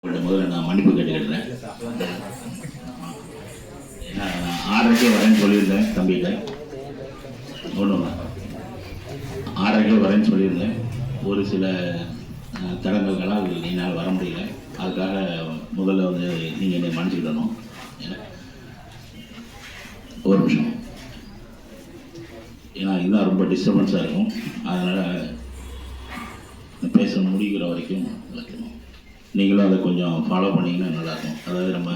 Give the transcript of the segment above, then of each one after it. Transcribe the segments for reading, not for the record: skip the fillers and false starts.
முதல்ல நான் மன்னிப்பு கேட்டுக்கிறேன். ஏன்னா நான் 6:30 வரேன்னு சொல்லியிருந்தேன் தம்பிகிட்ட. ஒன்றும் 6:30 வரேன்னு சொல்லியிருந்தேன். ஒரு சில தடங்கல்களால் என்னால் வர முடியல. அதுக்காக முதல்ல வந்து நீங்கள் என்னை மன்னிச்சுக்கிடணும். ஒரு நிமிஷம். ஏன்னா இதுதான் ரொம்ப டிஸ்டர்பன்ஸாக இருக்கும். அதனால் பேச முடிகிற வரைக்கும் வைக்கணும். நீங்களும் அதை கொஞ்சம் ஃபாலோ பண்ணிங்கன்னா நல்லாயிருக்கும். அதாவது நம்ம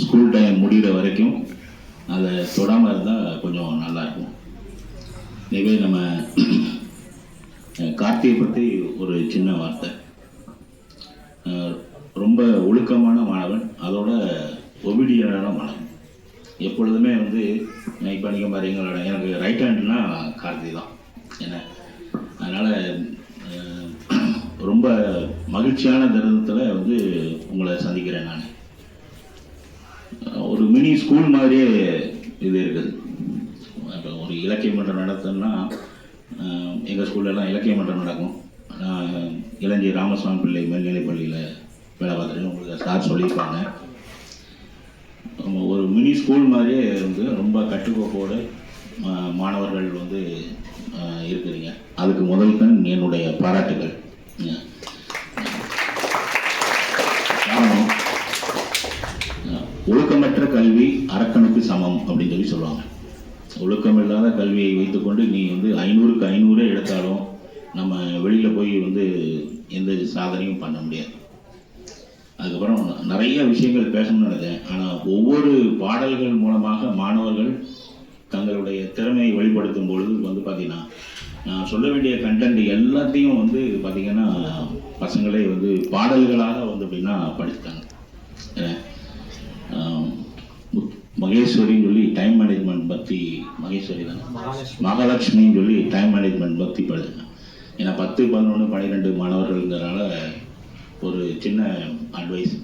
ஸ்கூல் டைம் முடிகிற வரைக்கும் அதை தொடாமல் இருந்தால் கொஞ்சம் நல்லாயிருக்கும். இதே நம்ம கார்த்தியை பற்றி ஒரு சின்ன வார்த்தை. ரொம்ப ஒழுக்கமான மாணவன், அதோட ஒபீடியண்டான மாணவன். எப்பொழுதுமே வந்து இப்போ நீங்கள் பாருங்களோட எனக்கு ரைட் ஹேண்டுனா கார்த்தி தான். ஏன்னா அதனால் ரொம்ப மகிழ்ச்சியான தருணத்தில் வந்து உங்களை சந்திக்கிறேன். நான் ஒரு மினி ஸ்கூல் மாதிரியே இது இருக்குது. இப்போ ஒரு இலக்கிய மன்றம் நடத்தணும்னா எங்கள் ஸ்கூல்லலாம் இலக்கிய மன்றம் நடக்கும். நான் இளஞ்சி ராமசுவாமி பிள்ளை மேல்நிலைப் பள்ளியில் வேலை பார்த்துட்டு உங்களுக்கு சார் சொல்லியிருப்பாங்க. ஒரு மினி ஸ்கூல் மாதிரியே வந்து ரொம்ப கட்டுக்கோப்போடு மாணவர்கள் வந்து இருக்கிறீங்க. அதுக்கு முதல் தான் என்னுடைய பாராட்டுகள். காரணம், ஒழுக்கமற்ற கல்வி அரக்கனுக்கு சமம் அப்படின்னு சொல்லி சொல்லுவாங்க. ஒழுக்கமில்லாத கல்வியை வைத்துக்கொண்டு நீ வந்து 500க்கு 500 எடுத்தாலும் நம்ம வெளியில் போய் வந்து எந்த சாதனையும் பண்ண முடியாது. அதுக்கப்புறம் நிறைய விஷயங்கள் பேசணும்னு நினைச்சேன். ஆனால் ஒவ்வொரு பாடல்கள் மூலமாக மாணவர்கள் தங்களுடைய திறமையை வெளிப்படுத்தும் பொழுது வந்து பார்த்திங்கன்னா நான் சொல்ல வேண்டிய கண்டென்ட் எல்லாத்தையும் வந்து பார்த்திங்கன்னா பசங்களே வந்து பாடல்களாக வந்து அப்படின்னா படிச்சுட்டாங்க. மகேஸ்வரின்னு சொல்லி டைம் மேனேஜ்மெண்ட் பற்றி, மகேஸ்வரி தானே, மகாலட்சுமின்னு சொல்லி டைம் மேனேஜ்மெண்ட் பற்றி படிச்சேன். ஏன்னா 10, 11, 12 மாணவர்கள்ங்கிறனால ஒரு சின்ன அட்வைஸ்.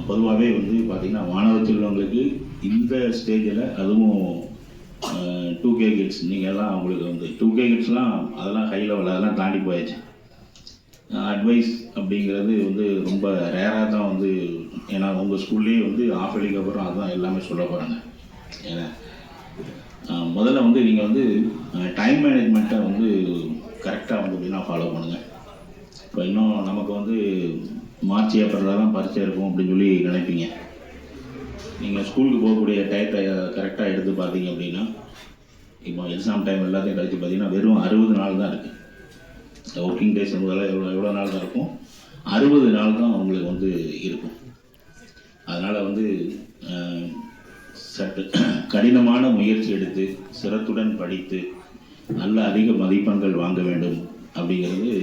பொதுவாகவே வந்து பார்த்திங்கன்னா மாணவ செல்வங்களுக்கு இந்த ஸ்டேஜில், அதுவும் 2K கிட்ஸ், நீங்கள்லாம் அவங்களுக்கு வந்து 2K கிட்ஸ்லாம் அதெல்லாம் ஹை லெவல், அதெல்லாம் தாண்டி போயாச்சு. அட்வைஸ் அப்படிங்கிறது வந்து ரொம்ப ரேராக தான் வந்து, ஏன்னா உங்கள் ஸ்கூல்லேயே வந்து ஆஃப் இயர்லிக்கு அப்புறம் அதுதான் எல்லாமே சொல்ல போகிறாங்க. ஏன்னா முதல்ல வந்து நீங்கள் வந்து டைம் மேனேஜ்மெண்ட்டை வந்து கரெக்டாக வந்து அப்படின்னா ஃபாலோ பண்ணுங்கள். இப்போ இன்னும் நமக்கு வந்து மார்ச் ஏப்ரலில் தான் பரீட்சை இருக்கும் அப்படின்னு சொல்லி நினைப்பீங்க. நீங்கள் ஸ்கூலுக்கு போகக்கூடிய டயத்தை கரெக்டாக எடுத்து பார்த்தீங்க அப்படின்னா, இப்போ எக்ஸாம் டைம் எல்லாத்தையும் கழித்து பார்த்தீங்கன்னா வெறும் 60 நாள் தான் இருக்குது. ஒர்க்கிங் டேஸ் முதல்ல எவ்வளோ நாள் தான் இருக்கும், 60 நாள் தான் உங்களுக்கு வந்து இருக்கும். அதனால் வந்து சற்று கடினமான முயற்சி எடுத்து சிரத்துடன் படித்து நல்ல அதிக மதிப்பெண்கள் வாங்க வேண்டும் அப்படிங்கிறது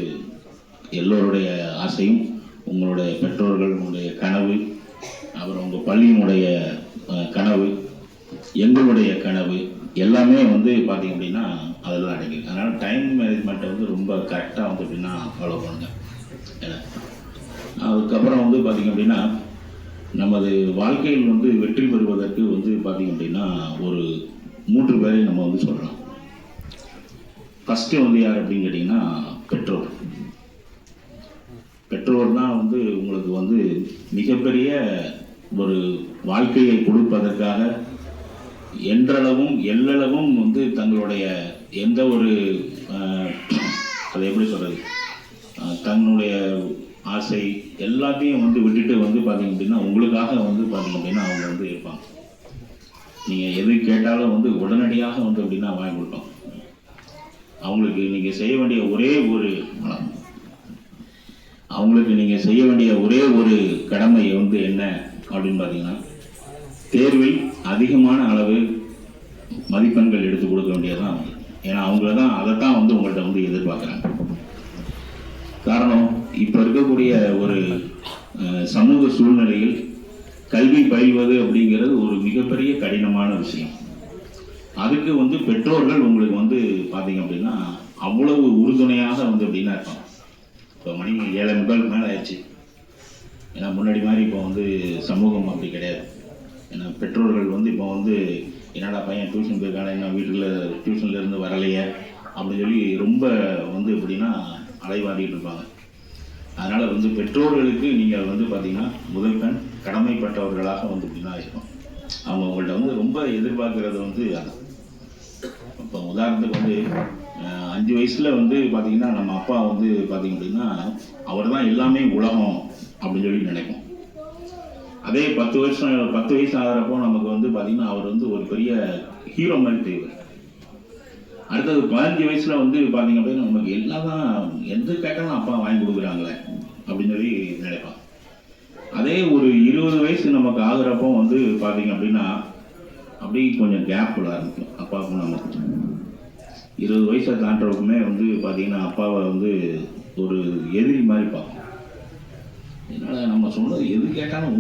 எல்லோருடைய ஆசையும், உங்களுடைய பெற்றோர்கள், உங்களுடைய கனவு, அப்புறம் உங்கள் பள்ளியினுடைய கனவு, எங்களுடைய கனவு எல்லாமே வந்து பார்த்திங்க அப்படின்னா அதில் தான் அடங்கிருக்கு. அதனால் டைம் மேனேஜ்மெண்ட்டை வந்து ரொம்ப கரெக்டாக வந்து அப்படின்னா ஃபாலோ பண்ணுங்கள். அதுக்கப்புறம் வந்து பார்த்திங்க அப்படின்னா நமது வாழ்க்கையில் வந்து வெற்றி பெறுவதற்கு வந்து பார்த்திங்க அப்படின்னா ஒரு 3 பேரை நம்ம வந்து சொல்கிறோம். ஃபஸ்ட்டு வந்து யார் அப்படின்னு கேட்டிங்கன்னா பெற்றோர். பெற்றோர் தான் வந்து உங்களுக்கு வந்து மிகப்பெரிய ஒரு வாழ்க்கையை கொடுப்பதற்காக என்றளவும் எல்லளவும் வந்து தங்களுடைய எந்த ஒரு அதை எப்படி சொல்கிறது, தன்னுடைய ஆசை எல்லாத்தையும் வந்து விட்டுட்டு வந்து பார்த்திங்க அப்படின்னா உங்களுக்காக வந்து பார்த்திங்க அப்படின்னா அவங்க வந்து இருப்பாங்க. நீங்கள் எது கேட்டாலும் வந்து உடனடியாக வந்து அப்படின்னா வாங்கி கொடுப்பாங்க. அவங்களுக்கு நீங்கள் செய்ய வேண்டிய ஒரே ஒரு கடமை வந்து என்ன அப்படின்னு பார்த்தீங்கன்னா, தேர்வில் அதிகமான அளவு மதிப்பெண்கள் எடுத்து கொடுக்க வேண்டியதுதான். ஏன்னா அவங்கள தான் அதைத்தான் வந்து உங்கள்கிட்ட வந்து எதிர்பார்க்குறாங்க. காரணம், இப்போ இருக்கக்கூடிய ஒரு சமூக சூழ்நிலையில் கல்வி பயில்வது அப்படிங்கிறது ஒரு மிகப்பெரிய கடினமான விஷயம். அதுக்கு வந்து பெற்றோர்கள் உங்களுக்கு வந்து பார்த்தீங்க அப்படின்னா அவ்வளவு உறுதுணையாக வந்து அப்படின்னா இருப்பாங்க. இப்போ மணி 7:45 மேலே ஆயிடுச்சு. ஏன்னா முன்னாடி மாதிரி இப்போ வந்து சமூகம் அப்படி கிடையாது. ஏன்னா பெற்றோர்கள் வந்து இப்போ வந்து என்னடா பையன் டியூஷன் போயிருக்கானே, என்ன வீட்டில் டியூஷன்லேருந்து வரலையே அப்படின்னு சொல்லி ரொம்ப வந்து எப்படின்னா அலைவாடிட்டு இருப்பாங்க. அதனால் வந்து பெற்றோர்களுக்கு நீங்கள் வந்து பார்த்தீங்கன்னா முதல் கண் கடமைப்பட்டவர்களாக வந்து இப்படின்னா இருக்கும். அவங்க உங்கள்கிட்ட வந்து ரொம்ப எதிர்பார்க்கறது வந்து அதான். இப்போ உதாரணத்துக்கு வந்து 5 வயசில் வந்து பார்த்தீங்கன்னா நம்ம அப்பா வந்து பார்த்தீங்க அப்படின்னா அவர் தான் எல்லாமே உலகம் அப்படின்னு சொல்லி நினைக்கும். அதே 10 வயசு ஆகிறப்போ நமக்கு வந்து பார்த்தீங்கன்னா அவர் வந்து ஒரு பெரிய ஹீரோ மாதிரி தெரிவார். அடுத்தது 15 வயசில் வந்து பார்த்தீங்க அப்படின்னா நமக்கு எல்லாம் தான் எந்த கேட்டாலும் அப்பா வாங்கி கொடுக்குறாங்களே அப்படின்னு சொல்லி நினைப்பான். அதே ஒரு 20 வயசு நமக்கு ஆகுறப்போ வந்து பார்த்தீங்க அப்படின்னா அப்படியே கொஞ்சம் கேப் விட ஆரம்பிக்கும் அப்பாவுக்கும் நமக்கு. 20 வயசை தாண்டவருக்குமே வந்து பார்த்தீங்கன்னா அப்பாவை வந்து ஒரு எதிரி மாதிரி பார்க்கும். அதனால் நம்ம சொன்னது எது கேட்டாலும்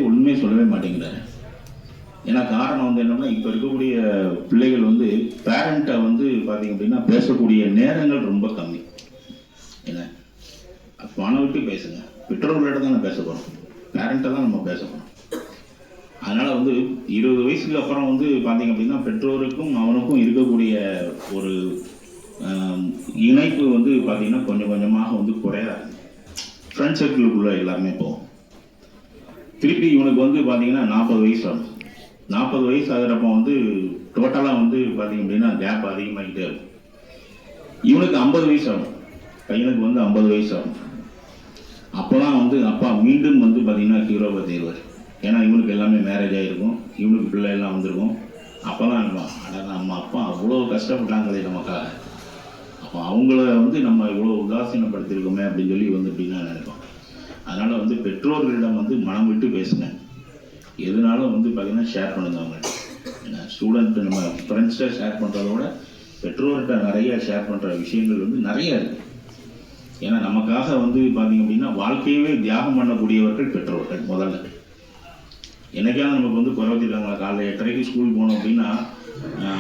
ஒன்றுமே சொல்லவே மாட்டேங்கிறாரு. ஏன்னா காரணம் வந்து என்னன்னா இப்போ இருக்கக்கூடிய பிள்ளைகள் வந்து பேரண்ட்டை வந்து பார்த்தீங்க அப்படின்னா பேசக்கூடிய நேரங்கள் ரொம்ப கம்மி. ஏன்னா பணம் விட்டு பேசுங்க, பெற்றோர்களிடம் தான் பேச போகிறோம், பேரண்ட்டை தான் நம்ம பேச போகிறோம். அதனால் வந்து 20 வயசுக்கு அப்புறம் வந்து பார்த்தீங்க அப்படின்னா பெற்றோருக்கும் அவனுக்கும் இருக்கக்கூடிய ஒரு இணைப்பு வந்து பார்த்தீங்கன்னா கொஞ்சம் கொஞ்சமாக வந்து குறையாது. ஃப்ரெண்ட் சர்க்கிளுக்குள்ள எல்லாருமே போகும். திருப்பி இவனுக்கு வந்து பார்த்தீங்கன்னா 40 வயசு ஆகும். 40 வயசு ஆகிறப்போ வந்து டோட்டலாக வந்து பார்த்தீங்க அப்படின்னா கேப் அதிகமாகிட்டே இருக்கும். இவனுக்கு 50 வயசு ஆகும், பையனுக்கு வந்து 50 வயசு ஆகும். அப்போலாம் வந்து அப்பா மீண்டும் வந்து பார்த்தீங்கன்னா ஹீரோவை தேர்வார். ஏன்னா இவனுக்கு எல்லாமே மேரேஜ் ஆகிருக்கும், இவனுக்கு பிள்ளை எல்லாம் வந்திருக்கும். அப்போல்லாம் நினைப்பான், ஆனால் நம்ம அப்பா அவ்வளோ கஷ்டப்பட்டாங்களே நமக்காக, அப்போ அவங்கள வந்து நம்ம இவ்வளோ உதாசீனப்படுத்திருக்கோமே அப்படின்னு சொல்லி வந்து அப்படின்னா நினைப்போம். அதனால் வந்து பெற்றோர்களிடம் வந்து மனம் விட்டு பேசுங்க. எதுனாலும் வந்து பார்த்தீங்கன்னா ஷேர் பண்ணுங்க. அவங்க ஏன்னா ஸ்டூடெண்ட் நம்ம ஃப்ரெண்ட்ஸ்கிட்ட ஷேர் பண்ணுறதோட பெற்றோர்கிட்ட நிறைய ஷேர் பண்ணுற விஷயங்கள் வந்து நிறைய இருக்குது. ஏன்னா நமக்காக வந்து பார்த்தீங்க அப்படின்னா வாழ்க்கையவே தியாகம் பண்ணக்கூடியவர்கள் பெற்றோர்கள். முதல்ல என்னைக்காவது நமக்கு வந்து குறைவத்திருக்காங்களா, காலையில் 8:30 ஸ்கூல் போனோம் அப்படின்னா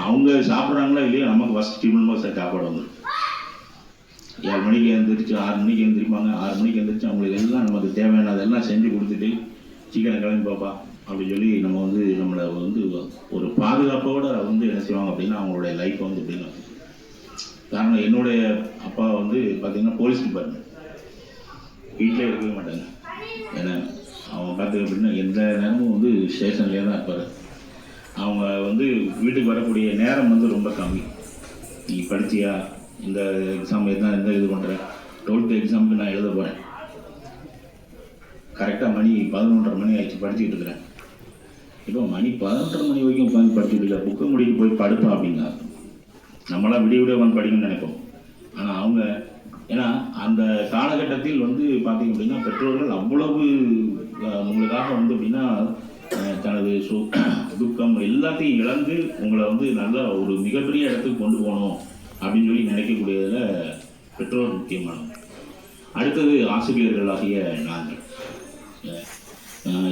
அவங்க சாப்பிட்றாங்களா இல்லையா, நமக்கு ஃபஸ்ட் டிஃபன் பாக்ஸ் சாப்பாடு வந்துடும். 7 மணிக்கு எழுந்திரிச்சு 6 மணிக்கு எழுந்திரிப்பாங்க. 6 மணிக்கு எழுந்திரிச்சு அவங்களுக்கு எல்லாம் நமக்கு தேவையானதெல்லாம் செஞ்சு கொடுத்துட்டு சீக்கிரம் கிளம்பி பாப்பா அப்படின்னு சொல்லி நம்ம வந்து நம்மளை வந்து ஒரு பாதுகாப்போடு வந்து என்ன செய்வாங்க அப்படின்னா அவங்களுடைய லைஃப்பை வந்து எப்படின்னா. காரணம் என்னுடைய அப்பா வந்து பார்த்தீங்கன்னா போலீஸ் டிபார்ட்மெண்ட், வீட்டிலே இருக்கவே மாட்டாங்க. ஏன்னா அவங்க பார்த்து அப்படின்னா எந்த நேரமும் வந்து ஸ்டேஷன்லேயே தான் இருப்பார். அவங்க வந்து வீட்டுக்கு வரக்கூடிய நேரம் வந்து ரொம்ப கம்மி. நீ படிச்சியா, இந்த எக்ஸாம் எந்த இது பண்ணுறேன், 12th எக்ஸாமுக்கு நான் எழுத போகிறேன், கரெக்டாக மணி 11:30 மணி ஆயிடுச்சு, படிச்சுக்கிட்டு இருக்கிறேன். இப்போ மணி 11:30 மணி வரைக்கும் உட்காந்து படிச்சுட்டு இருக்க, புக்கை முடிக்க போய் படுப்பா அப்படின்னா நம்மளாம் விடிய உட்காந்து படிக்கணும்னு நினைப்போம். ஆனால் அவங்க ஏன்னா அந்த காலகட்டத்தில் வந்து பார்த்தீங்க அப்படின்னா பெற்றோர்கள் அவ்வளவு உங்களுக்காக வந்து அப்படின்னா தனது துக்கம் எல்லாத்தையும் இழந்து உங்களை வந்து நல்ல ஒரு மிகப்பெரிய இடத்துக்கு கொண்டு போகணும் அப்படின்னு சொல்லி நினைக்கக்கூடியதில் பெற்றோர் முக்கியமானது. அடுத்தது ஆசிரியர்களாகிய நாங்கள்.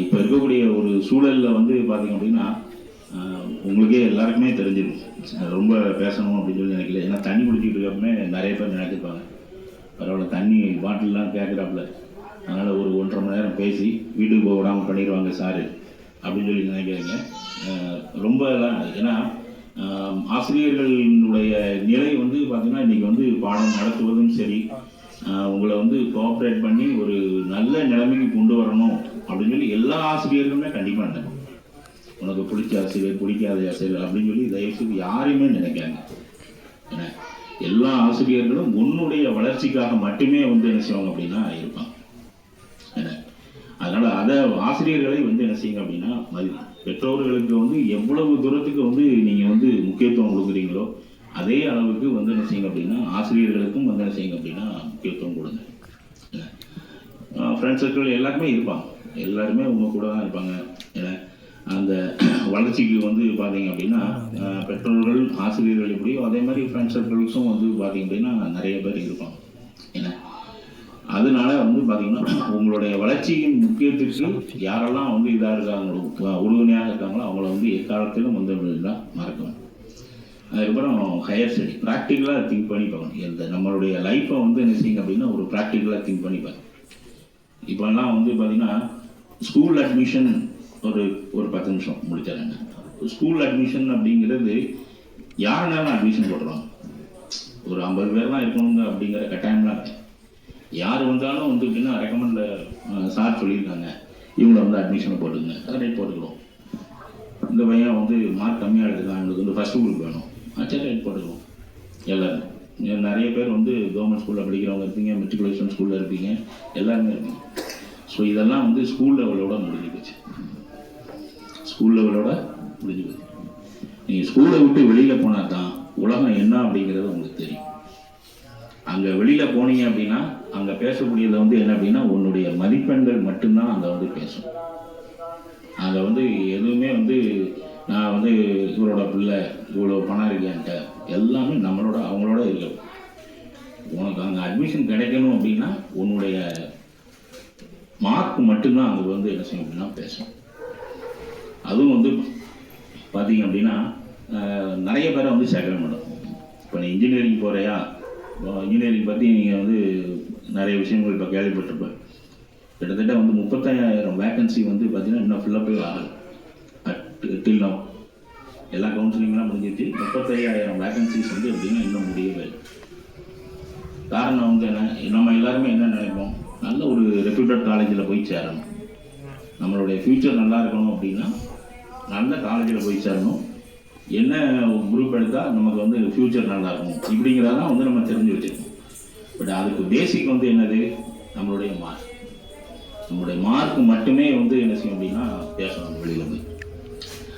இப்போ இருக்கக்கூடிய ஒரு சூழலில் வந்து பார்த்தீங்க அப்படின்னா உங்களுக்கே எல்லாருக்குமே தெரிஞ்சிடும். ரொம்ப பேசணும் அப்படின்னு சொல்லி நினைக்கல. ஏன்னா தண்ணி குடிச்சிட்டு இருக்கப்பமே நிறைய பேர் நினைச்சிருப்பாங்க, பரவாயில்ல தண்ணி பாட்டில்லாம் கேட்குறாப்புல, அதனால் ஒரு 1.5 மணி நேரம் பேசி வீட்டுக்கு போக விடாமல் பண்ணிடுவாங்க சாரு அப்படின்னு சொல்லி நினைக்கிறீங்க. ரொம்ப ஏன்னா ஆசிரியர்களுடைய நிலை வந்து பார்த்தீங்கன்னா இன்றைக்கி வந்து பாடம் நடத்துவதும் சரி, உங்களை வந்து கோஆப்ரேட் பண்ணி ஒரு நல்ல நிலைமைக்கு கொண்டு வரணும் அப்படின்னு சொல்லி எல்லா ஆசிரியர்களுமே கண்டிப்பாக நினைக்கும். உனக்கு பிடிச்ச ஆசிரியர், பிடிக்காத ஆசிரியர் அப்படின்னு சொல்லி தயவுசெய்து யாரையுமே நினைக்காங்க. ஏன்னா எல்லா ஆசிரியர்களும் உன்னுடைய வளர்ச்சிக்காக மட்டுமே வந்து என்ன செய்வாங்க அப்படின்னா இருப்பாங்க. அதனால் அதை ஆசிரியர்களை வந்து என்ன செய்யுங்க அப்படின்னா பெற்றோர்களுக்கு வந்து எவ்வளவு தூரத்துக்கு வந்து நீங்கள் வந்து முக்கியத்துவம் கொடுக்குறீங்களோ அதே அளவுக்கு வந்து என்ன செய்யுங்க அப்படின்னா ஆசிரியர்களுக்கும் வந்து என்ன செய்யுங்க அப்படின்னா முக்கியத்துவம் கொடுங்க. ஃப்ரெண்ட்ஸ் சர்க்கிள் எல்லாருமே இருப்பாங்க, எல்லாருமே உங்கள் கூட தான் இருப்பாங்க. ஏன்னா அந்த வளர்ச்சிக்கு வந்து பார்த்தீங்க அப்படின்னா பெற்றோர்கள் ஆசிரியர்கள் எப்படியோ அதே மாதிரி ஃப்ரெண்ட்ஸ் சர்க்கிள்ஸும் வந்து பார்த்தீங்க அப்படின்னா நிறைய பேர் இருப்பாங்க. ஏன்னா அதனால வந்து பார்த்தீங்கன்னா உங்களுடைய வளர்ச்சியின் முக்கியத்திற்கு யாரெல்லாம் வந்து இதாக இருக்காங்களோ உறுதுணையாக இருக்காங்களோ அவங்கள வந்து எக்காலத்திலும் வந்து மறக்கணும். அதுக்கப்புறம் ஹையர் ஸ்டடி ப்ராக்டிக்கலாக திங்க் பண்ணி பார்க்கணும். நம்மளுடைய லைஃப்பை வந்து என்ன செய்யுங்க அப்படின்னா ஒரு ப்ராக்டிக்கலாக திங்க் பண்ணி பார்க்கணும். இப்போல்லாம் வந்து பார்த்தீங்கன்னா ஸ்கூல் அட்மிஷன் ஒரு 10 நிமிஷம் முடிச்சிடறாங்க. ஸ்கூல் அட்மிஷன் அப்படிங்கிறது யாருனாலும் அட்மிஷன் போடுறாங்க. ஒரு 50 பேர்லாம் இருக்கணுங்க அப்படிங்கிற கட்டாயம்லாம் இருக்குது. யார் வந்தாலும் வந்து அப்படின்னா ரெக்கமெண்ட் சார் சொல்லியிருக்காங்க இவங்களை வந்து அட்மிஷனை போட்டுங்க ரைட் போட்டுக்கிறோம். இந்த பையன் வந்து மார்க் கம்மியாக எடுத்துக்கலாம், எங்களுக்கு வந்து ஃபஸ்ட் குரூப் வேணும், சரி ரைட் போட்டுக்கிறோம். எல்லோரும் நிறைய பேர் வந்து கவர்மெண்ட் ஸ்கூலில் படிக்கிறவங்க இருப்பீங்க, மெட்ரிகுலேஷன் ஸ்கூலில் இருப்பீங்க, எல்லாருமே இருப்பீங்க. ஸோ இதெல்லாம் வந்து ஸ்கூல் லெவலோட முடிஞ்சு போச்சு. ஸ்கூல் லெவலோட முடிஞ்சு போச்சு. நீங்கள் ஸ்கூலை விட்டு வெளியில் போனால் தான் உலகம் என்ன அப்படிங்கிறது உங்களுக்கு தெரியும். அங்கே வெளியில் போனீங்க அப்படின்னா அங்கே பேசக்கூடியது வந்து என்ன அப்படின்னா உன்னுடைய மதிப்பெண்கள் மட்டும்தான் அங்கே வந்து பேசும். அங்கே வந்து எதுவுமே வந்து நான் வந்து இவரோட பிள்ளை இவ்வளோ பணம் இருக்கேன்ட்ட எல்லாமே நம்மளோட அவங்களோட இருக்கு. உனக்கு அங்கே அட்மிஷன் கிடைக்கணும் அப்படின்னா உன்னுடைய மார்க் மட்டும்தான் அங்கே வந்து என்ன செய்யும் அப்படின்னா பேசும். அதுவும் வந்து பார்த்தீங்க அப்படின்னா நிறைய பேரை வந்து சேர்க்க மாட்டோம். இப்போ நீ இன்ஜினியரிங் போகிறையா, இன்ஜினியரிங் பற்றி நீங்கள் வந்து நிறைய விஷயங்கள் இப்போ கேள்விப்பட்டிருப்பேன். கிட்டத்தட்ட வந்து 35,000 வேக்கன்சி வந்து பார்த்தீங்கன்னா இன்னும் ஃபில்லப்பே ஆகலை. டில் நவ் எல்லா கவுன்சிலிங்லாம் முடிஞ்சிச்சு. 35,000 வேக்கன்சிஸ் வந்து அப்படின்னா இன்னும் முடியவே இல்லை. காரணம் வந்து என்ன, நம்ம எல்லாருமே என்ன நினைப்போம், நல்ல ஒரு ரெப்யூட்டட் காலேஜில் போய் சேரணும், நம்மளுடைய ஃப்யூச்சர் நல்லா இருக்கணும் அப்படின்னா நல்ல காலேஜில் போய் சேரணும், என்ன குரூப் எடுத்தால் நமக்கு வந்து ஃப்யூச்சர் நல்லா இருக்கும் இப்படிங்கிறதான் வந்து நம்ம தெரிஞ்சு வச்சுருக்கோம். பட் அதுக்கு பேசிக் வந்து என்னது, நம்மளுடைய மார்க். நம்மளுடைய மார்க் மட்டுமே வந்து என்ன செய்யும் அப்படின்னா பேசணும். வெளியில் வந்து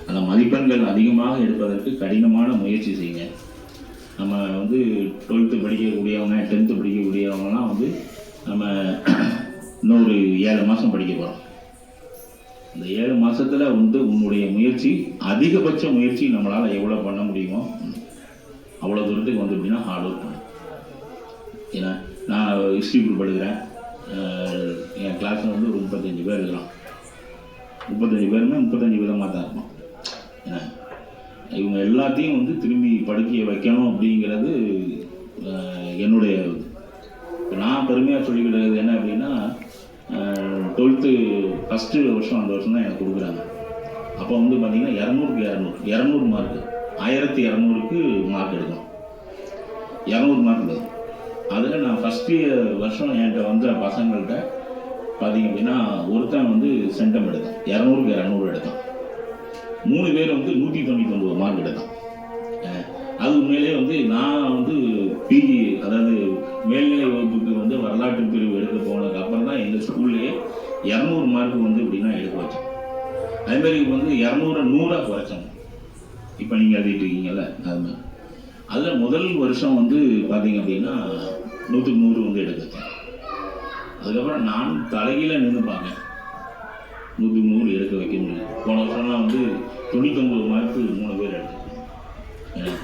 அந்த மதிப்பெண்கள் அதிகமாக எடுப்பதற்கு கடினமான முயற்சி செய்யுங்க. நம்ம வந்து 12th படிக்கக்கூடியவங்க 10th படிக்கக்கூடியவங்கலாம் வந்து நம்ம இன்னொரு 7 மாதம் படிக்க போகிறோம். இந்த 7 மாதத்தில் வந்து உன்னுடைய முயற்சி, அதிகபட்ச முயற்சி நம்மளால் எவ்வளோ பண்ண முடியுமோ அவ்வளோ தூரத்துக்கு வந்து அப்படின்னா ஹார்ட் ஒர்க் பண்ணணும். ஏன்னா நான் ஹிஸ்ட்ரி குரூப் எடுக்கிறேன், என் கிளாஸில் வந்து ஒரு 35 பேர் இருக்கிறான். 35 பேருமே 35 விதமாக தான் இருக்கும். ஏன்னா இவங்க எல்லாத்தையும் வந்து திரும்பி படிக்க வைக்கணும் அப்படிங்கிறது என்னுடைய இப்போ நான் பெருமையாக சொல்லிக்கிட்டது என்ன அப்படின்னா 12th ஃபஸ்ட்டு வருஷம் அந்த வருஷம் தான் எனக்கு கொடுக்குறாங்க. அப்போ வந்து பார்த்தீங்கன்னா 200 மார்க்கு 1200க்கு மார்க் எடுக்கணும். 200 மார்க் எடுக்கும். அதில் நான் ஃபஸ்ட்டு வருஷம் என்கிட்ட வந்த பசங்கள்கிட்ட பார்த்தீங்க அப்படின்னா ஒருத்தன் வந்து சென்டம் எடுத்தான், 200க்கு 200 எடுத்தான். 3 பேர் வந்து 199 மார்க் எடுத்தான். அது உண்மையிலே வந்து நான் வந்து பிஜி அதாவது மேல்நிலை வகுப்புக்கு வந்து வரலாற்று பிரிவு எடுக்க போனதுக்கு அப்புறம் தான் எங்கள் ஸ்கூல்லேயே 200 மார்க் வந்து இப்படின்னா எடுக்க வச்சோம். அதுமாதிரி வந்து 200 100 குறைச்சாங்க. இப்போ நீங்கள் எழுதிட்டு இருக்கீங்கல்ல, அதுமாதிரி அதில் முதல் வருஷம் வந்து பார்த்தீங்க அப்படின்னா 100க்கு 100 வந்து எடுக்க வச்சேன். அதுக்கப்புறம் நான் தலைகீழ நின்று பார்க்கேன், 100க்கு 100 எடுக்க வைக்க முடியல. போன வருஷம்லாம் வந்து 99 மார்க்கு 3 பேர் எடுத்துருக்கேன்.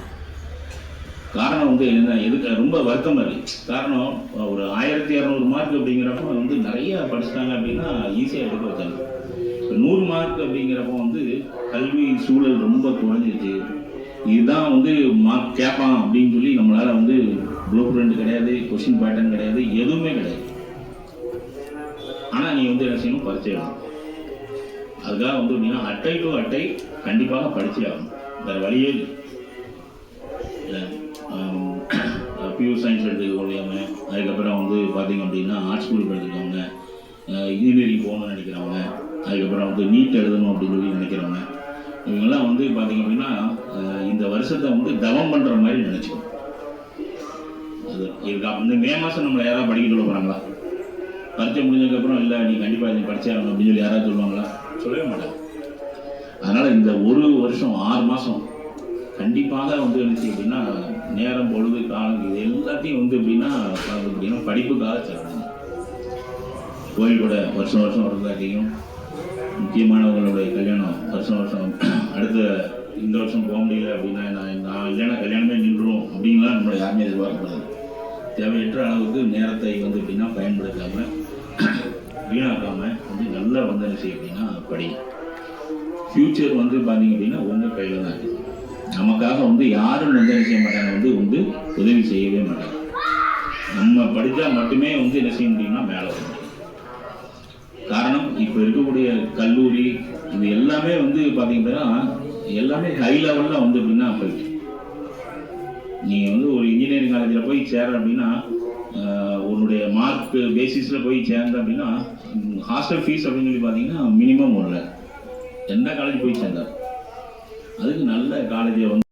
காரணம் வந்து என்ன, எதுக்கு ரொம்ப வருத்தமாக இருக்குது. காரணம் ஒரு 1200 மார்க் அப்படிங்கிறப்ப வந்து நிறைய படிச்சிட்டாங்க அப்படின்னா ஈஸியாக எடுக்க வச்சாங்க. இப்போ 100 மார்க் அப்படிங்கிறப்ப வந்து கல்வி சூழல் ரொம்ப குறைஞ்சிருச்சு. இதுதான் வந்து மார்க் கேட்பான் அப்படின்னு சொல்லி நம்மளால் வந்து ப்ளூ பிரிண்ட் கிடையாது, கொஸ்டின் பேட்டர்ன் கிடையாது, எதுவுமே கிடையாது. ஆனால் நீ வந்து என்ன செய்யணும், பரிச்சை ஆகணும். அதுக்காக வந்து அப்படின்னா அட்டை டு அட்டை கண்டிப்பாக படிச்சே ஆகணும், வேறு வழியே இல்லை. பியூர் சயின்ஸ் எடுத்துக்கக்கூடியவங்க, அதுக்கப்புறம் வந்து பார்த்திங்க அப்படின்னா ஆர்ட்ஸ் குரூப் எடுத்துக்கவங்க, இன்ஜினியரிங் போகணும்னு நினைக்கிறவங்க, அதுக்கப்புறம் வந்து நீட் எழுதணும் அப்படின்னு சொல்லி நினைக்கிறவங்க, இவங்கெல்லாம் வந்து பார்த்திங்க அப்படின்னா இந்த வருஷத்தை வந்து தவம் பண்ணுற மாதிரி நினச்சிக்கணும். அது இதுக்கு வந்து மே மாதம் நம்மளை யாராவது படிக்க சொல்ல போகிறாங்களா? பரீட்சை முடிஞ்சதுக்கப்புறம் இல்லை நீ கண்டிப்பாக நீ படிச்சே ஆகணும் அப்படின்னு சொல்லி யாராவது சொல்லுவாங்களா? சொல்லவே மாட்டாங்க. அதனால் இந்த ஒரு வருஷம் 6 மாதம் கண்டிப்பாக வந்து என்ன அப்படின்னா நேரம் பொழுது காலம் இது எல்லாத்தையும் வந்து எப்படின்னா பார்க்க அப்படின்னா படிப்புக்காக செலவிடுங்க. கோயில் கூட வருஷம் வருஷம் வரதாக்கையும் முக்கியமானவங்களுடைய கல்யாணம் வருஷம் வருஷம் அடுத்த இந்த வருஷம் போக முடியல அப்படின்னா நான் இல்லைன்னா கல்யாணமே நின்றுடும் அப்படின்லாம் நம்மளை யாருமே எதிர்பார்க்கக்கூடாது. தேவையற்ற அளவுக்கு நேரத்தை வந்து எப்படின்னா பயன்படுத்தாமல் வீணாக்காமல் வந்து நல்லா வந்து என்ன செய்ய அப்படின்னா படி. ஃப்யூச்சர் வந்து பார்த்தீங்க அப்படின்னா உங்கள் கையில் தான் இருக்குது. நமக்காக வந்து யாரும் வந்து என்ன செய்ய மாட்டாங்க, வந்து உதவி செய்யவே மாட்டாங்க. நம்ம படித்தா மட்டுமே வந்து என்ன செய்ய முடியும்னா மேலே வர முடியும். காரணம் இப்போ இருக்கக்கூடிய கல்லூரி இது எல்லாமே வந்து பார்த்தீங்கன்னா எல்லாமே ஹை லெவலில் வந்து அப்படின்னா போயிட்டு நீங்கள் வந்து ஒரு இன்ஜினியரிங் காலேஜில் போய் சேர அப்படின்னா உன்னுடைய மார்க் பேசிஸில் போய் சேர்ந்த அப்படின்னா ஹாஸ்டல் ஃபீஸ் அப்படின்னு சொல்லி பார்த்தீங்கன்னா மினிமம் 1 lakh. எந்த காலேஜ் போய் சேர்ந்தார் அதுக்கு நல்ல காலேஜை வந்து